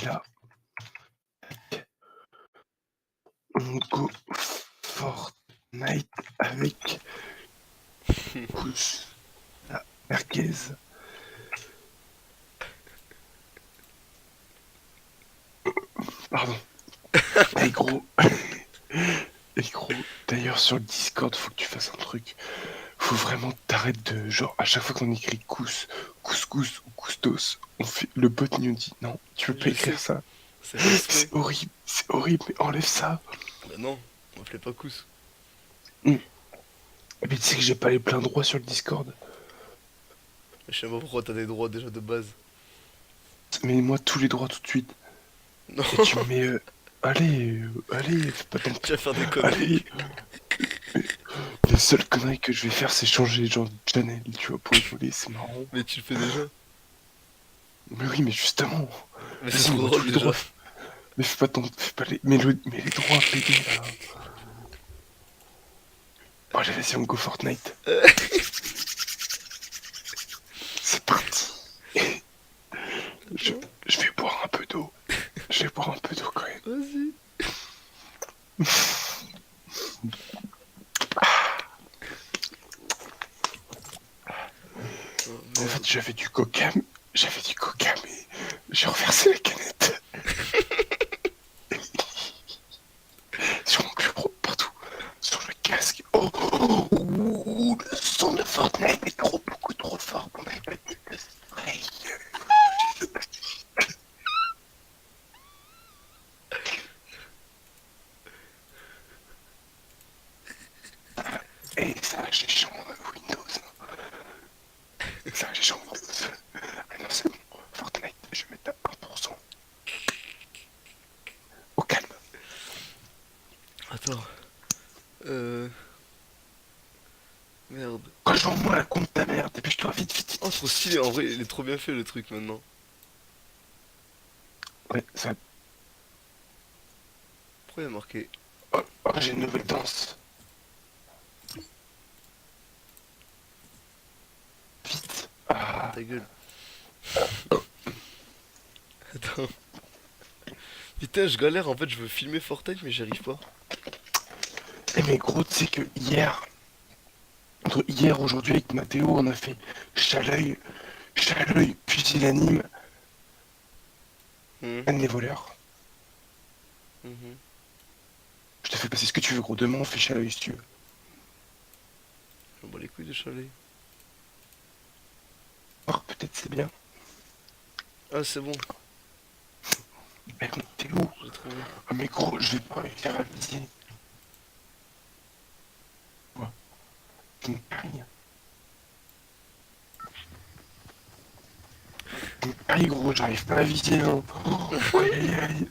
dit là. On go Fortnite avec couche la merguez. Pardon. Et gros. Et gros, d'ailleurs sur le Discord, faut que tu fasses un truc. Faut vraiment t'arrêter de genre à chaque fois qu'on écrit couscous ou coustos, on fait le bot nous dit non, tu peux pas Je écrire sais, ça. c'est fait exprès. C'est horrible, mais enlève ça. Bah non, on m'appelait pas Cous. Mais tu sais que j'ai pas les pleins droits sur le Discord. Je sais pas pourquoi t'as des droits déjà de base. Mais moi tous les droits tout de suite. Non, Et tu me mets allez, fais pas ton tu vas faire des allez. conneries. Les seules conneries que je vais faire c'est changer genre de channel, tu vois, pour rigoler, c'est marrant. Mais tu le fais déjà. Mais oui, mais justement. Mais c'est Vas-y, trop mets-moi drôle tous les déjà. droits. Mais fais pas les. Mais les droits pédés là. Oh, allez, vas-y, on go Fortnite. C'est parti. Je, Attends, je vais boire un peu d'eau. Je vais boire un peu d'eau quand même. vas-y. Oh En merde. fait, j'avais du coca, mais j'ai renversé la canette. Sur mon bureau, partout. Sur le casque. Oh, le son de Fortnite est beaucoup trop fort pour ma petite spray. Et ça, j'ai changé Windows. Ça, j'ai changé Windows. Ah non, c'est bon. Fortnite, je vais mettre à 1%. Au calme. Attends. Merde. Rejoins-moi la compte ta mère. Dépêche-toi, vite, vite, Oh, vite, trop vite, stylé. vite, En vite. vrai, il est trop bien fait le truc maintenant. Ouais, ça. Pourquoi il y a marqué? Oh, j'ai une nouvelle danse. Vite. Ah. Ta gueule. Attends. Putain, je galère en fait. Je veux filmer Fortnite, mais j'y arrive pas. Eh mais gros, tu sais que entre hier et aujourd'hui avec Mathéo, on a fait Chaleuil, pusillanime, Hmm, Anne les voleurs. mhm. Je te fais passer ce que tu veux, gros. Demain, on fait Chaleuil si tu veux. Je m'en bats les couilles de chalet. Oh, peut-être c'est bien. Ah, c'est bon. Mec, t'es où? J'ai trouvé. Ah, mais gros, je vais pas réussir à viser. Quoi? Tu me cailles? Tu me cailles, gros, j'arrive pas à viser, hein. Oh, aïe, aïe, aïe.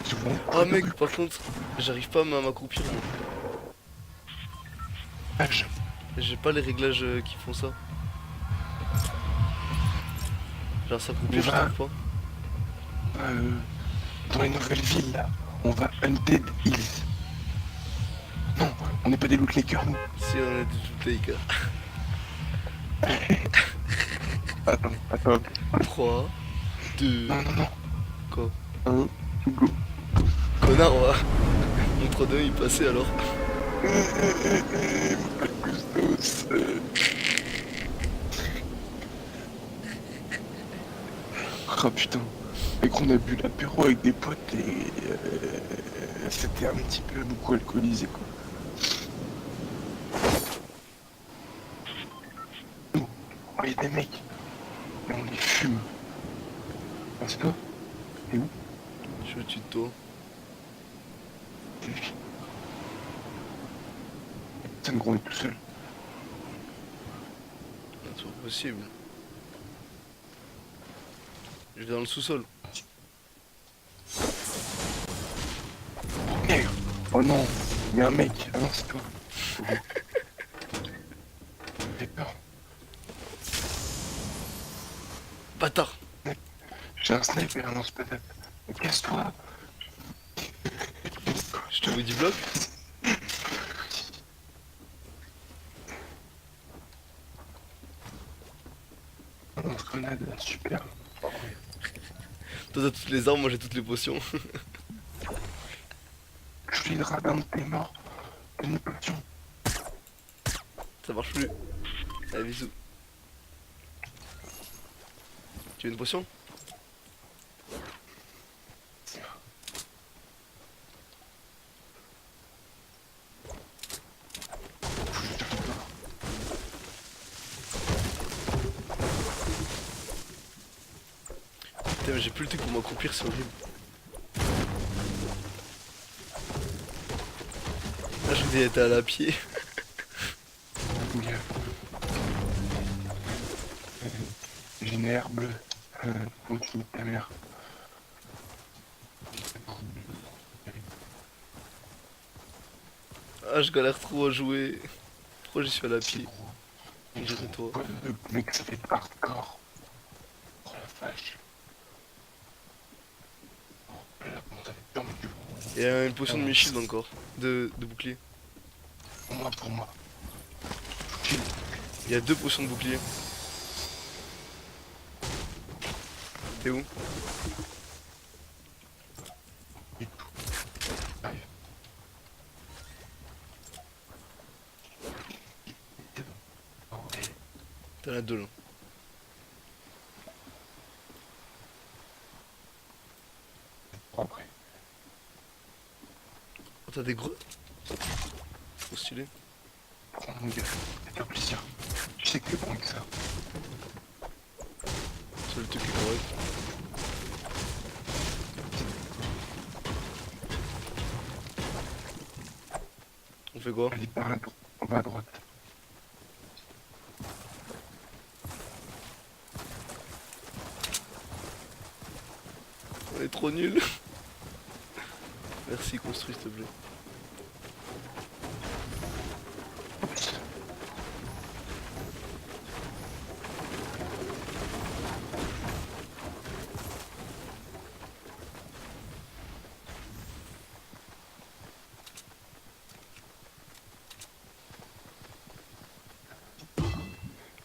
Je vois un Ah, coup de mec, par contre, j'arrive pas à m'accroupir. Moi. page. J'ai pas les réglages qui font ça. Genre On s'accroupir, je va, trouve pas. dans les nouvelles villes, là. On va Hunted Hills. Non, on n'est pas des lootmakers, nous. Si on a des bootlegs. Attends. 3, 2, Non, non, non. quoi? Un, go. Connard, on va. Mon 3-2 il passait alors. Custos. Ah putain. Et qu'on a bu l'apéro avec des potes et c'était un petit peu beaucoup alcoolisé quoi. Oh, il y a des mecs. Et on les fume. Ah, c'est toi? T'es où? Je suis au-dessus de toi. T'es lui. Ça me gronde tout seul. Ah, c'est pas possible. Je vais dans le sous-sol. Merde. Oh non. Il y a un mec. Ah non, c'est toi. J'ai peur. Bâtard! J'ai un sniper et un lance-patate. Mais casse-toi. Je te body block? Un lance-grenade, super. Toi t'as toutes les armes, moi j'ai toutes les potions. Je suis le radin de tes morts. Une potion. Ça marche plus. Allez, bisous. Tu veux une potion? Putain, mais j'ai plus le truc pour m'accroupir, c'est horrible. Là, je vous ai été à la pied. Mieux. J'ai une herbe bleue. Continue ta mère. Ah, je galère trop à jouer. Pourquoi j'y suis à la C'est pied? gros. On dirait toi. Mec, ça fait hardcore. Oh la vache. Là, bon, ça fait peur, mais tu vois. Et une potion de mi-shield encore. De bouclier. Pour moi. Il y a 2 potions de bouclier. T'es où? Et tout. Arrive. C'est bon. Oh, et T'en as 2 là. après. Oh, t'as des greux? Trop stylé. Prends mon gars. C'est un plaisir. Tu sais que t'es bon avec ça. C'est le truc qui est correct. On fait quoi? Allez, par là, on va à droite. On est trop nuls. Merci, construis s'il te plaît.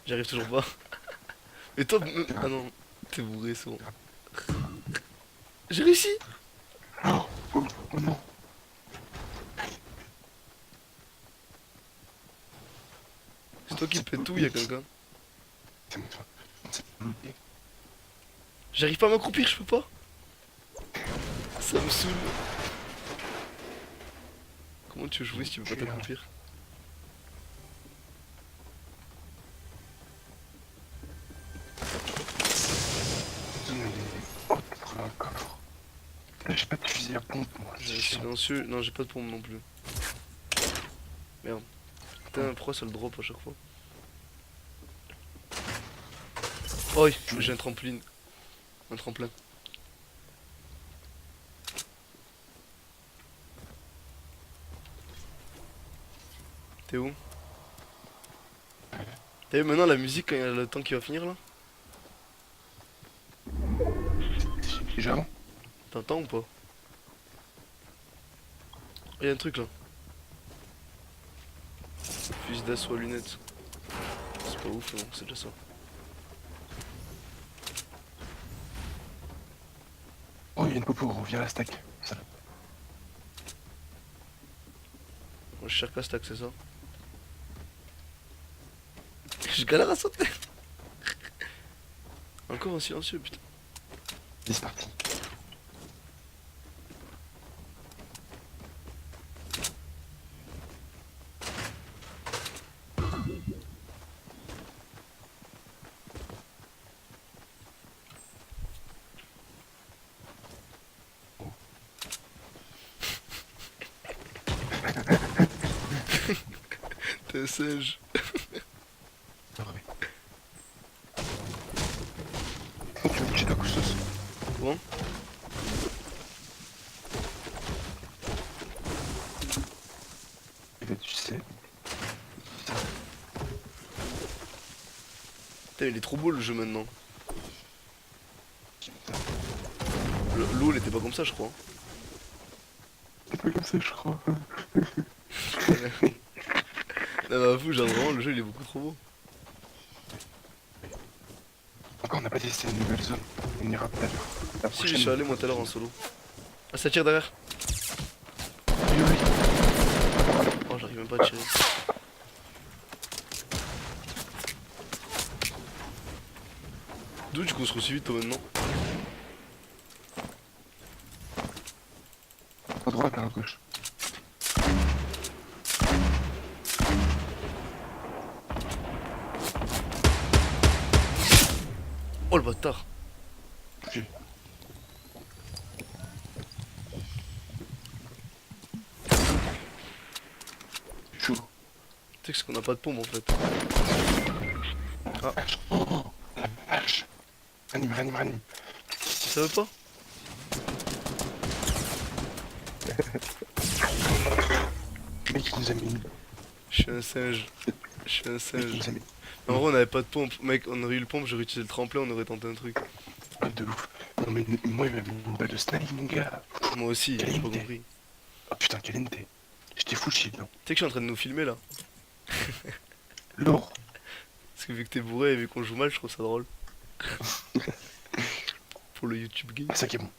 J'arrive toujours pas. Mais toi, ah non, t'es bourré, c'est bon. J'ai réussi! Oh, oh, oh non. C'est toi qui pète tout, y'a quelqu'un. C'est moi. C'est moi. J'arrive pas à m'accroupir, je peux pas. Ça me saoule. Comment tu veux jouer si tu veux pas t'accroupir? Oh, t'as trouvé un coffre. Putain, j'ai pas de fusil à pompe, moi. J'ai C'est un chiant. silencieux. Non, j'ai pas de pompe non plus. Merde. Putain, pourquoi ça le drop à chaque fois? Oh, j'ai un trampoline. Un tremplin. T'es où? T'as vu maintenant la musique quand il y a le temps qui va finir là? Déjà avant. T'entends ou pas? Il y a un truc là. Fusil d'assaut à lunettes. C'est pas ouf, non, c'est déjà ça. Oh, il y a une popo, reviens à la stack. Ça. Moi je cherche stack, c'est ça? Je galère à sauter. Encore un silencieux, putain. C'est parti. T'es un singe. Tu veux que je ta coucheuse? Bon? Et là, tu sais. Ça. Putain, il est trop beau le jeu maintenant. L'eau, elle était pas comme ça, je crois. C'est pas comme ça, je crois. Non, mais avoue, genre vraiment, le jeu il est beaucoup trop beau. Encore, on n'a pas testé une nouvelle zone. On ira tout à l'heure. La Si, j'y prochaine. suis allé moi tout à l'heure en solo. Ah, ça tire derrière. Oui, oui. Oh, j'arrive même pas à tirer. D'où tu construis si vite toi maintenant? À droite, à gauche. Oh le bâtard. J'ai- Chaud. Tu sais que c'est qu'on a pas de pompe en fait. Ah, Oh, la vache. Ranime, ranime, ranime. ça veut pas? Le mec, il nous a mis une. Je suis un singe. Je suis un Le mec, il singe. nous a mis Mais en vrai on avait pas de pompe. Mec, on aurait eu le pompe, j'aurais utilisé le tremplin, on aurait tenté un truc. une de ouf. Non, mais moi, il m'a mis une balle de snipe, mon gars. Moi aussi, j'ai pas compris. Oh putain, quel NT. J'étais full shield, non. Tu sais que je suis en train de nous filmer là. Lourd. Parce que vu que t'es bourré et vu qu'on joue mal, je trouve ça drôle. Pour le YouTube game. C'est ça qui est bon.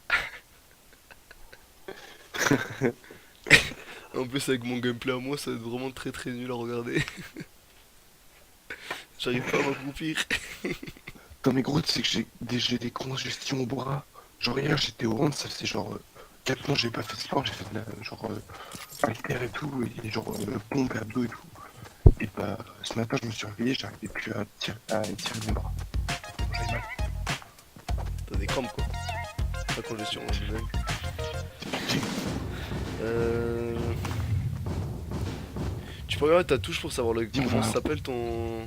En plus avec mon gameplay à moi, ça va être vraiment très très nul à regarder. J'arrive pas à m'accroupir. Non, mais gros, tu sais que j'ai des congestions au bras. Genre, hier, j'étais au rand, ça faisait genre 4 mois que j'ai pas fait de sport. J'ai fait de la, genre, haltère et tout, et genre, pompe, abdos et tout. Et bah, ce matin, je me suis réveillé, j'arrivais plus à étirer mes bras. J'avais mal. T'as des crampes quoi. Pas congestion, hein, je dingue. J'ai- Euh... Tu peux regarder ta touche pour savoir Dis-moi. comment ça s'appelle ton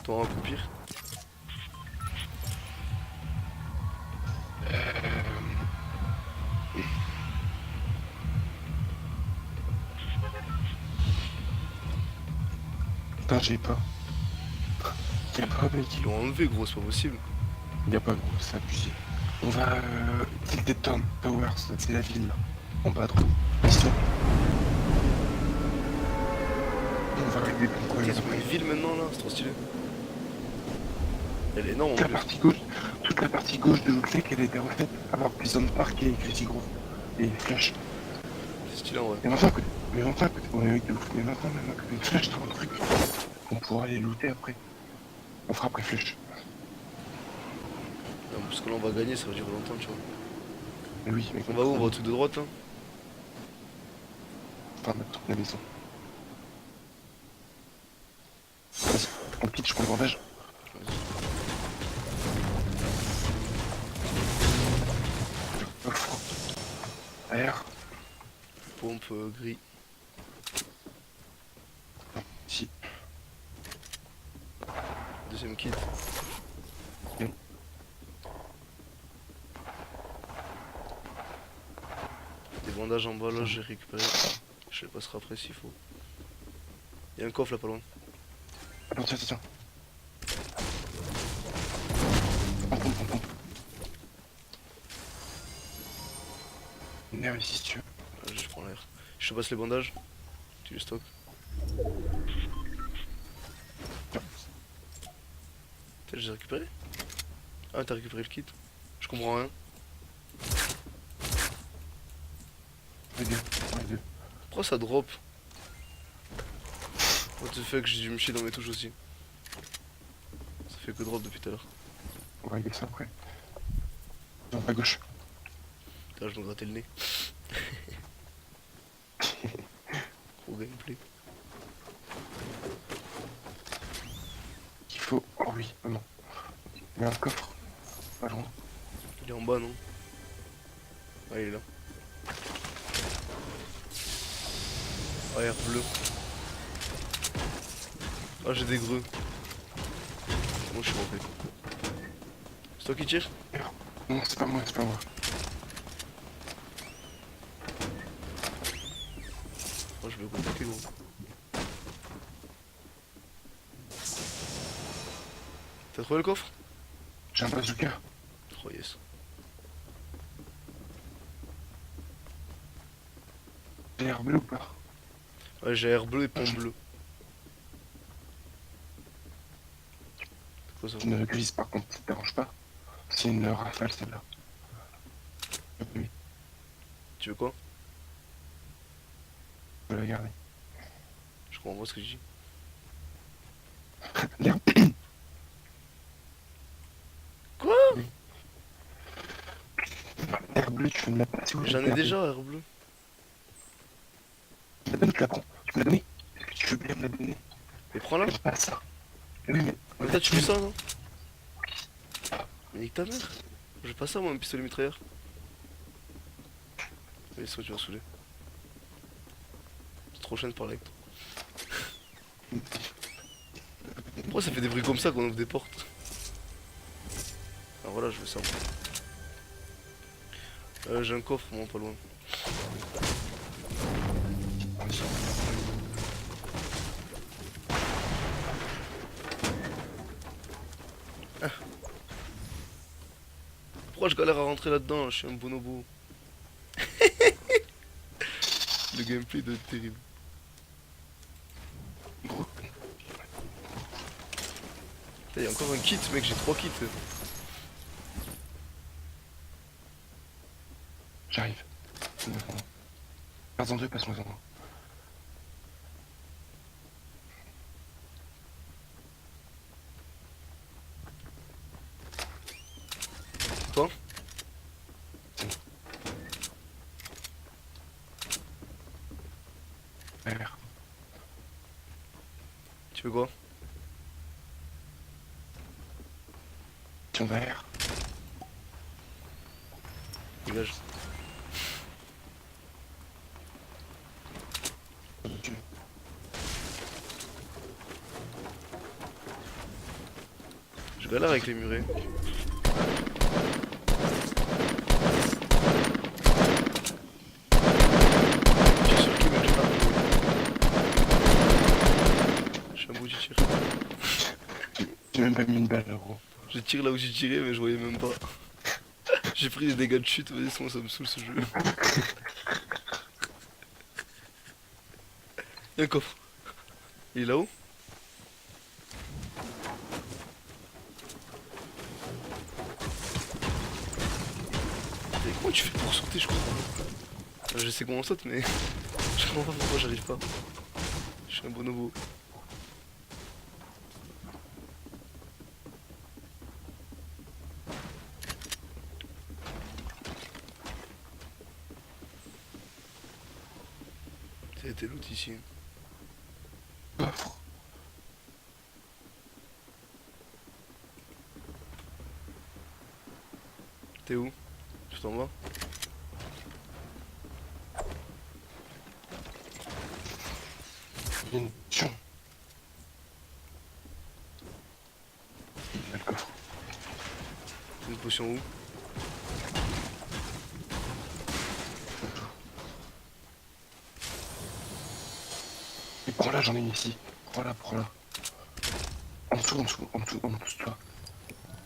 accroupir. Putain, j'ai pas. Y'a pas, mec. Ils l'ont enlevé gros, c'est pas possible. Y'a pas, gros, c'est abusé. On va. Tilted Town Towers, c'est la ville là. En bas à droite. Ici. On va régler pourquoi Ok, ils ils ont ont une pris ville maintenant là, c'est trop stylé. Elle est énorme en toute la plus. partie gauche. Toute la partie gauche de l'autre lake, elle a été refaite. Alors Prison Park et Crazy Grove. Et Flash. C'est stylé en vrai. Et enfin, à côté. Mais enfin, à côté. Ouais, de ouf. Mais maintenant, même à côté de Flash, t'as un truc. On pourra aller looter après. On fera après Flash. Non, parce que là on va gagner, ça va durer longtemps, tu vois. Mais oui, mais On va où? On va tout de droite là? Enfin, mettre la maison. Vas-y, on pitch pour le bandage. Offre. Air. Pompe gris. Ici. Deuxième kit. Bien. Des bandages en bas là, j'ai récupéré. Je les passerai après s'il faut. Y'a un coffre là pas loin. Attends, tiens, tiens. Pompe. Nerve ici si tu veux. Je prends l'air. Je te passe les bandages. Tu les stocks. Tiens. Putain, j'ai récupéré. Ah, t'as récupéré le kit. Je comprends rien. Les deux. Pourquoi ça drop? What the fuck, j'ai dû me chier dans mes touches aussi. Ça fait que drop depuis tout à l'heure. On va régler ça après. Non, à gauche. Là, je me grattais le nez. Gros gameplay. Il faut. Oh oui, oh non. Il y a un coffre. Pas loin. Il est en bas, non? Ah, il est là. Ah, air bleu. Ah, j'ai des greux. Moi, je suis rentré. C'est toi qui tire? Non, c'est pas moi, c'est pas moi. Moi, je vais contacter, gros. T'as trouvé le coffre? J'ai un bazooka. Oh, yes. J'ai l'air bleu ou pas? Ouais, j'ai air bleu et pompe bleu. C'est quoi ça? Une grise par contre, ça te dérange pas? C'est une rafale celle-là. Oui, Tu veux quoi? je peux la garder. Je comprends pas ce que je dis. L'herbe. Quoi? Oui. L'herbe bleue, tu veux me la passer ou je J'en te ai la déjà, donne? herbe bleue. Je te la donne, tu la prends. Tu me l'as donné. Est-ce que tu veux bien me la donner? Mais prends-la. Je pas ça. Oui, mais. Mais toi, tu fais ça, non? Mais nique ta mère. J'ai pas ça, moi, un pistolet mitrailleur. Mais laisse-moi, tu vas saouler. C'est trop chiant de parler avec toi. Pourquoi ça fait des bruits comme ça quand on ouvre des portes? Ah voilà, je veux ça. J'ai un coffre, moi, pas loin. Pourquoi je galère à rentrer là-dedans? Je suis un bonobo. Le gameplay doit être terrible. Il y a encore un kit, mec, j'ai 3 kits. J'arrive. Passe en deux, passe-moi en un. Toi? Vert. Tu veux quoi? Tiens, vert. Dégage. Je galère avec les murets. Je suis sur qui, mec? Je suis un beau, tu tires. J'ai même pas mis une balle, gros. Je tire là où j'ai tiré, mais je voyais même pas. J'ai pris des dégâts de chute, vas-y, sinon ça me saoule ce jeu. Y'a un coffre. Il est là-haut? Et comment tu fais pour sauter, je comprends pas. Enfin, je sais comment on saute, mais je comprends pas pourquoi j'arrive pas. Je suis un bonobo. C'était l'autre ici. Coffre. T'es où? Tu t'en vas? Il y a une potion. Il y a le coffre. Une potion où? Et prends-la, j'en ai une ici. Prends-la, prends-la. En dessous, en dessous, en dessous, en dessous de toi.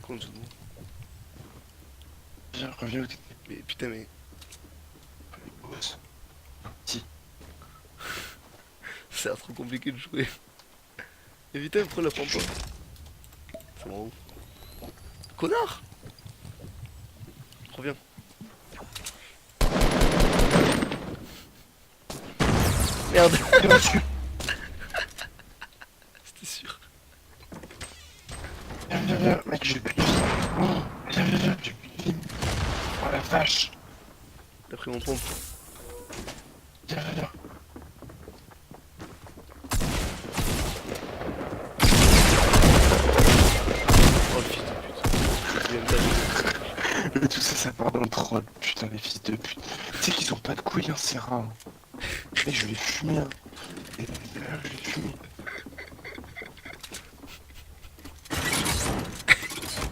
Quoi en dessous de moi? Viens, reviens où t'étais. Mais putain, mais Boss. Si. ça a l'air trop compliqué de jouer. Et putain, pourquoi la prends pas? Ça m'en ouf. Connard! Reviens. Merde! Viens dessus. C'était sûr. Viens, viens, viens. Mec, j'ai plus de vie. Oh, viens, viens, viens, j'ai plus de vie. Oh la vache. T'as pris mon pompe. Viens, viens, viens. Oh le fils de pute. Il vient de taper. Mais tout ça, ça part dans le troll. Putain, les fils de pute. Tu sais qu'ils ont pas de couilles, hein, ces rats. Hein. Mais je vais fumer, hein. Et là, je vais fumer.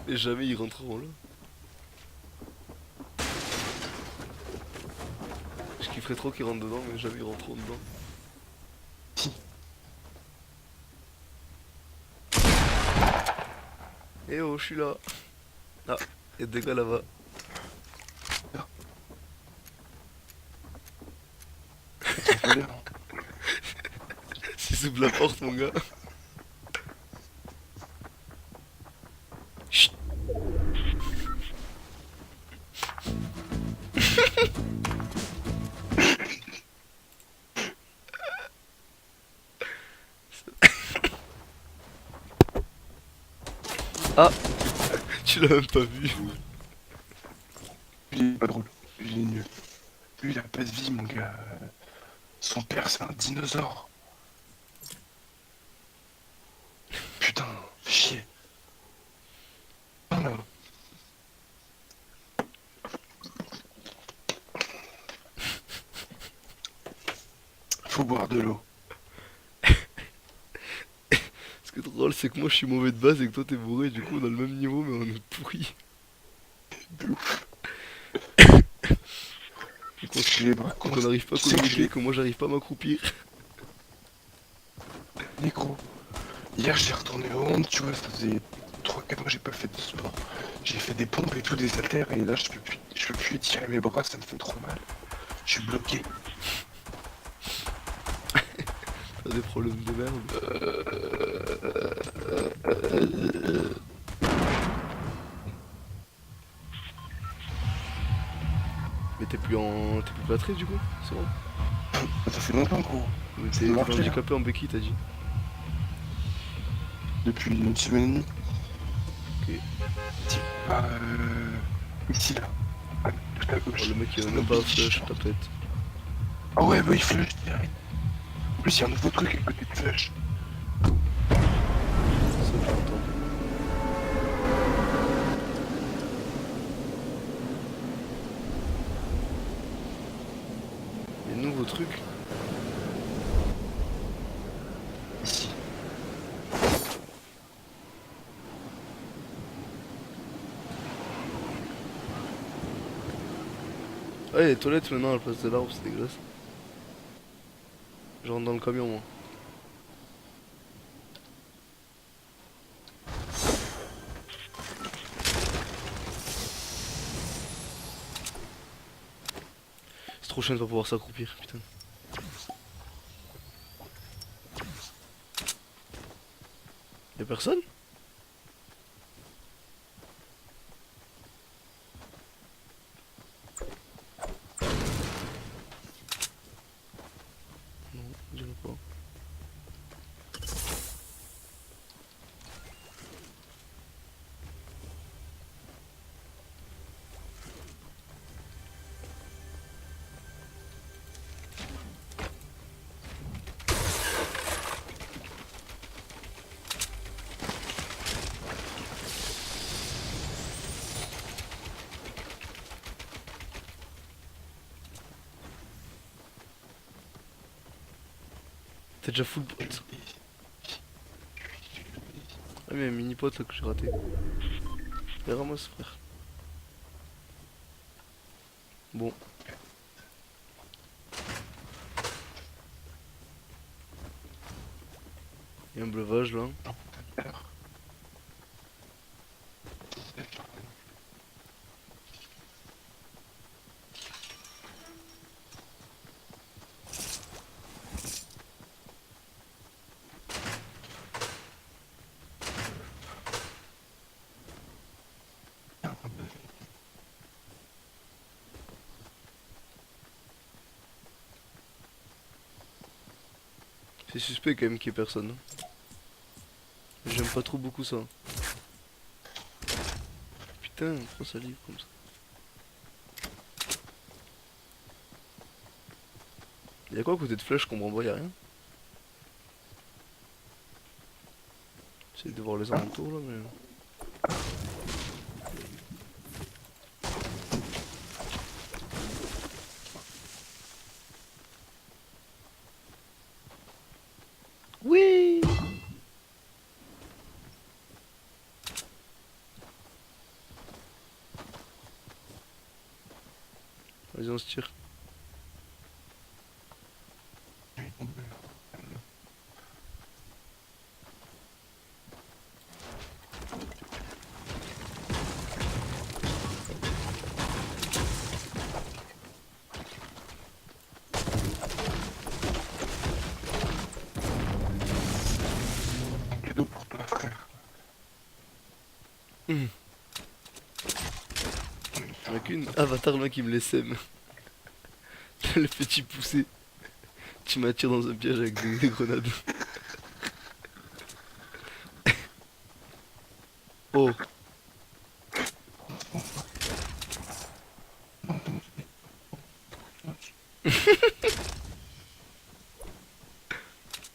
Et jamais ils rentreront là. Je kifferais trop qu'ils rentrent dedans, mais jamais ils rentreront dedans. Si. Eh oh, je suis là. Ah, y'a des gars là-bas. Ça fait bien. S'ils s'ouvre la porte, mon gars. Chut. Ah, tu l'as même pas vu. Lui, il est pas drôle. Lui, il est nul. Lui, il a pas de vie, mon gars. Son père, c'est un dinosaure. Putain, fais chier. Oh là. Faut boire de l'eau. Ce qui est drôle, c'est que moi je suis mauvais de base et que toi t'es bourré, du coup on a le même niveau mais on est pourri. De ouf. Et qu'on J'ai les bras qu'on n'arrive pas à Tu sais que communiquer, que moi j'arrive pas à m'accroupir. Négro. Hier, j'ai retourné au monde, tu vois, ça faisait 3-4 mois, j'ai pas fait de sport. J'ai fait des pompes et tout, des haltères, et là, je peux plus étirer mes bras, ça me fait trop mal. Je suis bloqué. T'as des problèmes de merde. Mais t'es plus plâtré du coup, c'est bon. Ça fait longtemps, gros. Mais Ça t'es me marche, là. handicapé en béquille, t'as dit. Depuis une semaine et demie. Ok. Ah, ici, là. À tout à Oh, gauche. le mec il a C'est même un pas bitch. flush, tapette. Ah ouais, bah il flush direct. En plus, il y a un nouveau truc à côté de flush. C'est ça que j'entends. Les nouveaux trucs. Ici. Ouais, les toilettes maintenant à la place de l'arbre, c'est dégueulasse. Je rentre dans le camion moi. C'est trop chiant de pas pouvoir s'accroupir, putain. Y'a personne? Non, je dirais pas. T'es déjà full pot. Ah mais un mini pot là que j'ai raté. Et ramasse frère. Bon. Y'a un breuvage là. C'est suspect quand même qu'il y ait personne. J'aime pas trop beaucoup ça. Putain, pourquoi ça livre comme ça? Y'a quoi à côté de flèche, je comprends pas, y'a rien. J'essaie de voir les alentours là, mais. Oui. Vas-y, on se tire. Un cadeau pour toi, frère. Y'en a qu'une. Avatar, le mec, il me les sème. Le petit poussé. Tu m'attires dans un piège avec des grenades. Oh,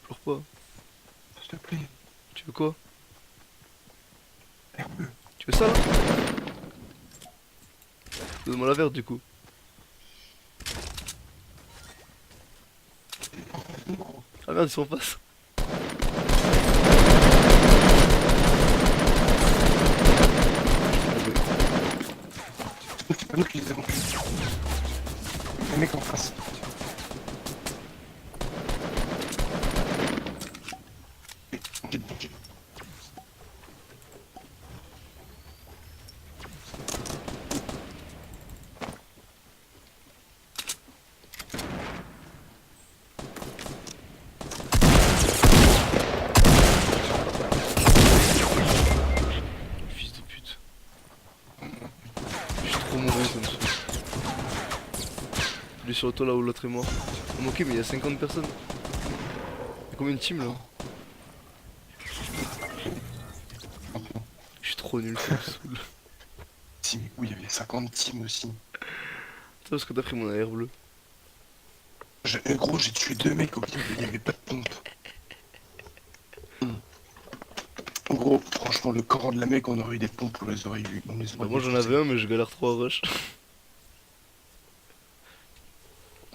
pleure pas. S'il te plaît. Tu veux quoi? Herbe. Tu veux ça là? Donne-moi la verte du coup. Ah merde, ils sont en face. C'est pas nous qui les avons tués. Les mecs en face. Fils de pute. Je suis trop mauvais comme ça. Il est sur le toit là où l'autre est mort. Oh, ok, mais il y a 50 personnes. Il y a combien de teams là? Je suis trop nul, ça me saoule. Si, mais où il y avait 50 teams aussi. C'est parce que t'as pris mon AR bleu. Gros, j'ai tué 2 mecs au pire, il n'y avait pas de pompe. Gros, franchement, le camp de la mec, on aurait eu des pompes, on les aurait eu. Bah, moi j'en avais un, mais je galère trop à rush.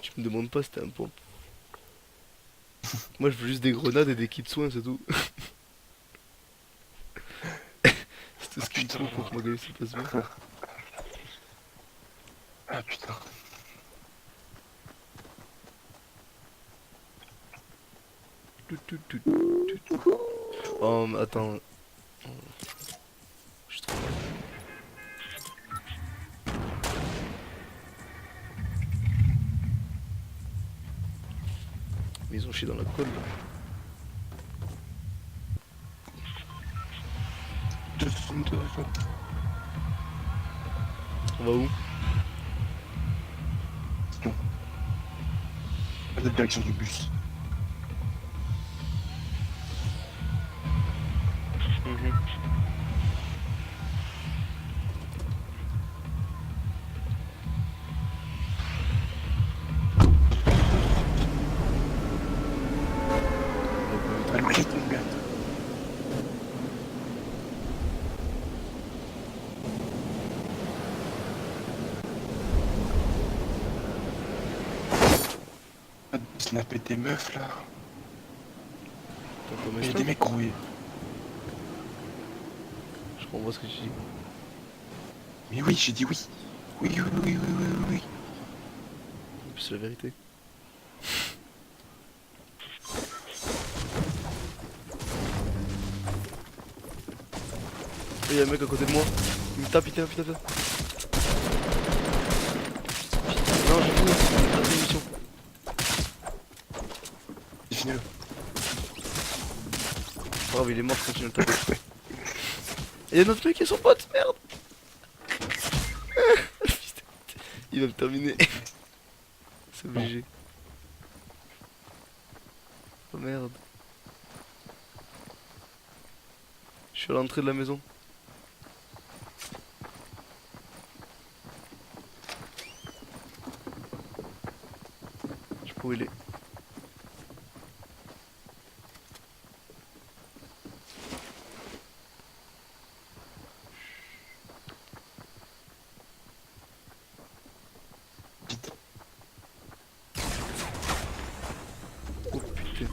Tu me demandes pas si t'es un pompe. Moi je veux juste des grenades et des kits de soins, c'est tout. C'est tout ce qu'il me faut pour que ma game se passe bien. Ah putain. Oh, mais attends. Je suis trop... Mais ils ont chié dans la colle là. 262. On va où? La direction du bus. Mhm. Ah, le mec est tombé. Snapper des meufs là. T'entends mes Il y a des snaps? mecs grouillés. Je comprends ce que tu dis. Mais oui, j'ai dit oui. Oui, oui, oui, oui, oui, oui, oui. C'est la vérité. Il y a un mec à côté de moi. Il me tape, il tape, il tape. Non, j'ai fini. J'ai raté une mission. C'est fini. Pas grave, il est mort, je continue de le taper. Et il y a notre mec qui est son pote, merde. Putain, il va me terminer. C'est obligé. Oh merde. Je suis à l'entrée de la maison. Je sais pas où il est. Oh putain.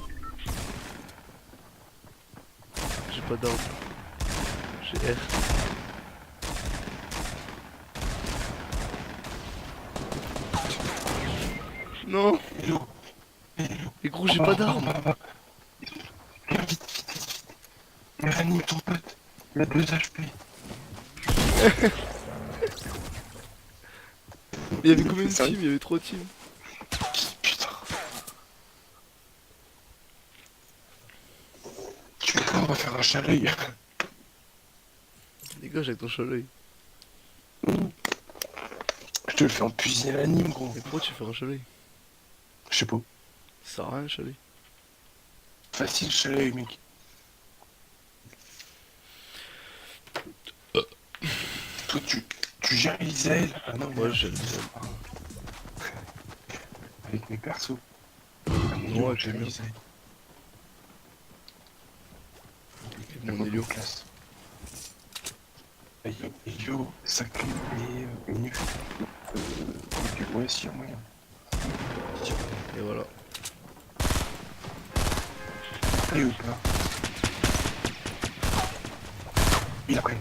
J'ai pas d'arme. J'ai R. Non. Hello. Mais gros, j'ai pas d'arme. Viens vite, vite, vite, vite. Mais ranime ton pote. Il a 2 HP. Il y avait combien de teams? Il y avait 3 teams. Putain. Tu veux quoi? On va faire un chalet. Dégage avec ton chalet. Je te le fais en puisiner l'anime, gros. Mais pourquoi tu fais un chalet? Je sais pas. Ça sert à rien, chalet. Facile, chalet, mec. Toi, tu gères Isaël? Ah non, Ouais, merde. j'ai le Avec mes persos. Ah mon dieu, Non, on avec gère les miens. Isaël. Avec La mon bonne Helio. classe. Hey, yo, sacré et nul. Ouais, si, y a moyen. Et voilà. Et ou pas? Il a rien.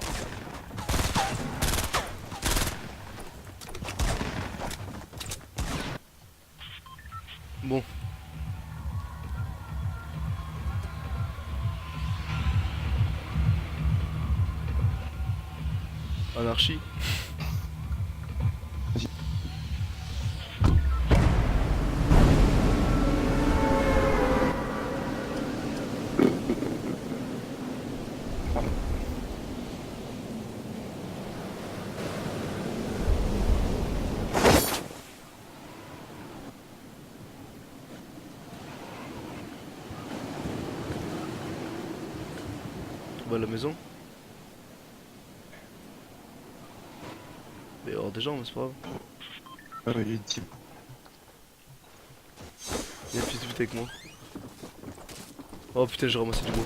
Bon. Anarchie. Pardon. On va à la maison. Mais alors déjà, mais c'est pas grave. Ah ouais, il est type. Viens plus vite avec moi. Oh putain, j'ai ramassé du bois.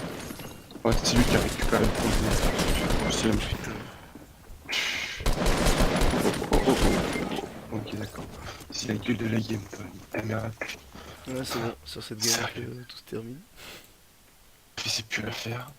Ouais, c'est lui qui a récupéré le premier. C'est le Putain. Ok, d'accord. C'est la gueule de la game, toi. Ah merde. Ouais, c'est bon. Sur cette game, Sérieux. tout se termine. Puis c'est plus à faire.